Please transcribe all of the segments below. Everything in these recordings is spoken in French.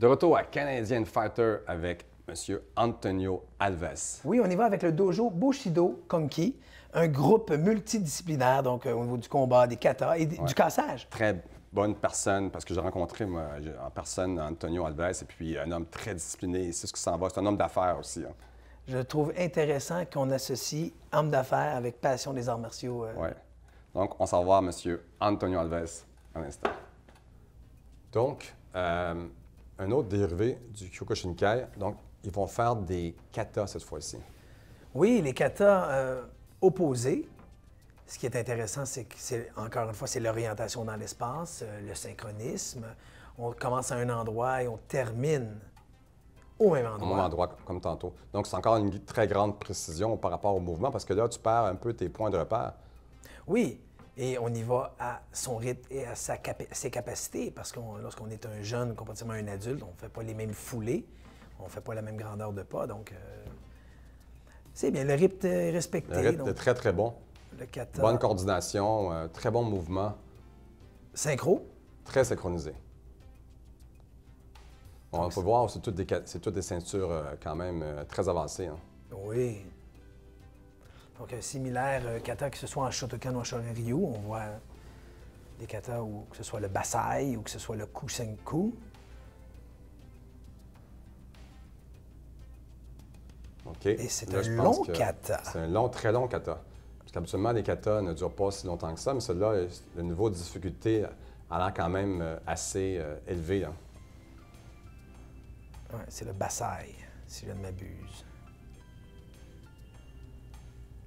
De retour à Canadian Fighter avec M. Antonio Alves. Oui, on y va avec le dojo Bushido Konki, un groupe multidisciplinaire, donc au niveau du combat, des katas et du cassage. Très bonne personne, parce que j'ai rencontré moi, en personne Antonio Alves, et puis un homme très discipliné, c'est ce qui s'en va, c'est un homme d'affaires aussi. Hein. Je trouve intéressant qu'on associe homme d'affaires avec passion des arts martiaux. Oui. Donc, on s'en va à M. Antonio Alves à l'instant. Donc, un autre dérivé du Kyokushinkai, donc ils vont faire des katas cette fois-ci. Oui, les katas opposés. Ce qui est intéressant, c'est que, encore une fois, c'est l'orientation dans l'espace, le synchronisme. On commence à un endroit et on termine au même endroit. Au même endroit, comme tantôt. Donc, c'est encore une très grande précision par rapport au mouvement, parce que là, tu perds un peu tes points de repère. Oui, et on y va à son rythme et à ses capacités, parce que lorsqu'on est un jeune, comparativement à un adulte, on ne fait pas les mêmes foulées, on ne fait pas la même grandeur de pas, donc c'est bien, le rythme est respecté. Le rythme est très, très bon. Le kata. Bonne coordination, très bon mouvement. Synchro. Très synchronisé. On peut voir, c'est toutes des ceintures quand même très avancées. Hein. Oui. Donc, similaire kata, que ce soit en Shotokan ou en Shorin-ryu, on voit des katas où que ce soit le Basai ou que ce soit le Kusenku. OK. Et c'est un long kata. C'est un très long kata. Parce qu'habituellement, les katas ne durent pas si longtemps que ça, mais celui-là, le niveau de difficulté a l'air quand même assez élevé. Hein. Oui, c'est le Basai, si je ne m'abuse.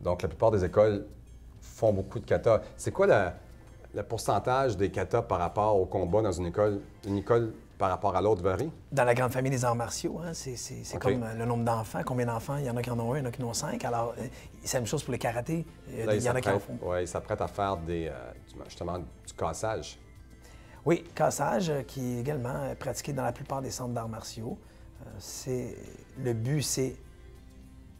Donc, la plupart des écoles font beaucoup de katas. C'est quoi le pourcentage des katas par rapport au combat dans une école? Une école par rapport à l'autre varie? Dans la grande famille des arts martiaux, hein, c'est comme le nombre d'enfants. Combien d'enfants? Il y en a qui en ont un, il y en a qui en ont 5. Alors, c'est la même chose pour les karatés. Là, il y en a qui en font. Oui, ils s'apprêtent à faire justement du cassage. Oui, cassage, qui est également pratiqué dans la plupart des centres d'arts martiaux. Le but, c'est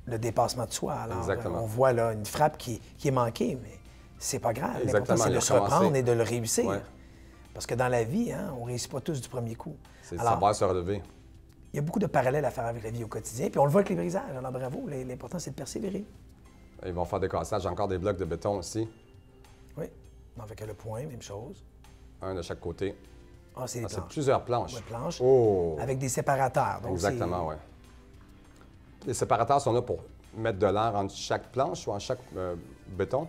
le dépassement de soi. Alors, exactement. On voit là une frappe qui est manquée, mais c'est pas grave. L'important, c'est de se recommencer. reprendre et de le réussir. Ouais. Parce que dans la vie, hein, on ne réussit pas tous du premier coup. C'est savoir se relever. Il y a beaucoup de parallèles à faire avec la vie au quotidien. Puis on le voit avec les brisages. Alors bravo, l'important, c'est de persévérer. Ils vont faire des cassages, encore des blocs de béton aussi. Oui, avec le point, même chose. Un de chaque côté. Ah, c'est des planches. C'est plusieurs planches. Ouais, planches. Oh! Avec des séparateurs. Donc exactement, oui. Les séparateurs sont là pour mettre de l'air entre chaque planche ou en chaque béton?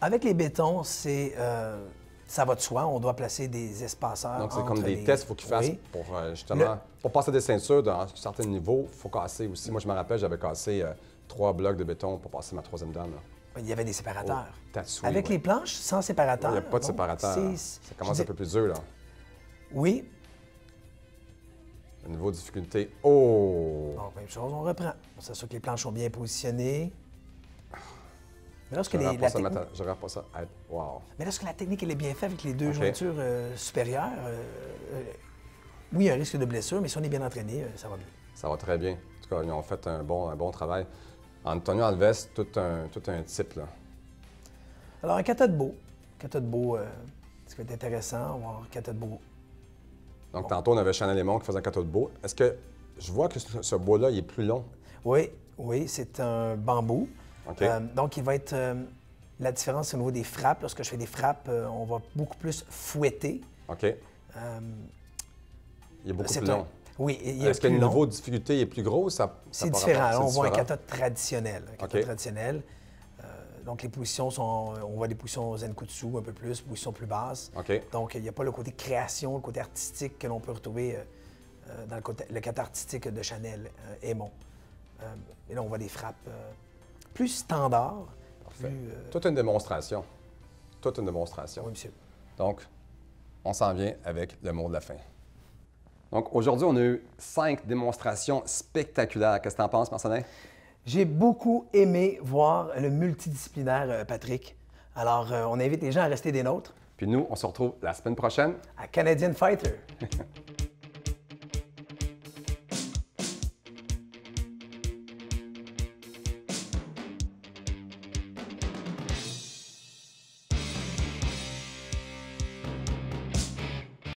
Avec les bétons, ça va de soi. On doit placer des espaceurs. Donc, c'est comme des tests qu'il faut qu'ils fassent pour justement... Pour passer des ceintures dans un certain niveau, il faut casser aussi. Moi, je me rappelle, j'avais cassé 3 blocs de béton pour passer ma 3e dame. Là. Il y avait des séparateurs. Tatsui, avec les planches, sans séparateur. Il n'y a pas de séparateur. Ça commence un peu plus dur, là. Oui. Le niveau de difficulté. Oh! Donc, même chose, on reprend. On s'assure que les planches sont bien positionnées. Mais lorsque j'aurais pas ça. Wow. Mais lorsque la technique elle est bien faite avec les deux jointures supérieures, oui, il y a un risque de blessure, mais si on est bien entraîné, ça va bien. Ça va très bien. En tout cas, ils ont fait un bon travail. Antonio Alves, tout un type, là. Alors, un kata de beau. Kata de beau, ce qui va être intéressant, on va avoir un kata de beau. Donc, tantôt, on avait Chanel Lemon qui faisait un kata de beau. Est-ce que je vois que ce bois-là, il est plus long? Oui, c'est un bambou. Okay. Donc, il va être... la différence au niveau des frappes. Lorsque je fais des frappes, on va beaucoup plus fouetter. OK. Il est beaucoup plus long. Oui, il est Est-ce que le niveau de difficulté est plus gros? C'est différent. Là, on voit un kata traditionnel. Un kata traditionnel. Donc, les positions sont... On voit des positions zenkutsu un peu plus, positions plus basses. Okay. Donc, il n'y a pas le côté création, le côté artistique que l'on peut retrouver dans le kata artistique de Chanel, Aimon. Et là, on voit des frappes plus standards. Parfait. Toute une démonstration. Toute une démonstration. Oui, monsieur. Donc, on s'en vient avec le mot de la fin. Donc, aujourd'hui, on a eu 5 démonstrations spectaculaires. Qu'est-ce que tu en penses, Marcelin? J'ai beaucoup aimé voir le multidisciplinaire, Patrick. Alors, on invite les gens à rester des nôtres. Puis nous, on se retrouve la semaine prochaine à Canadian Fighter.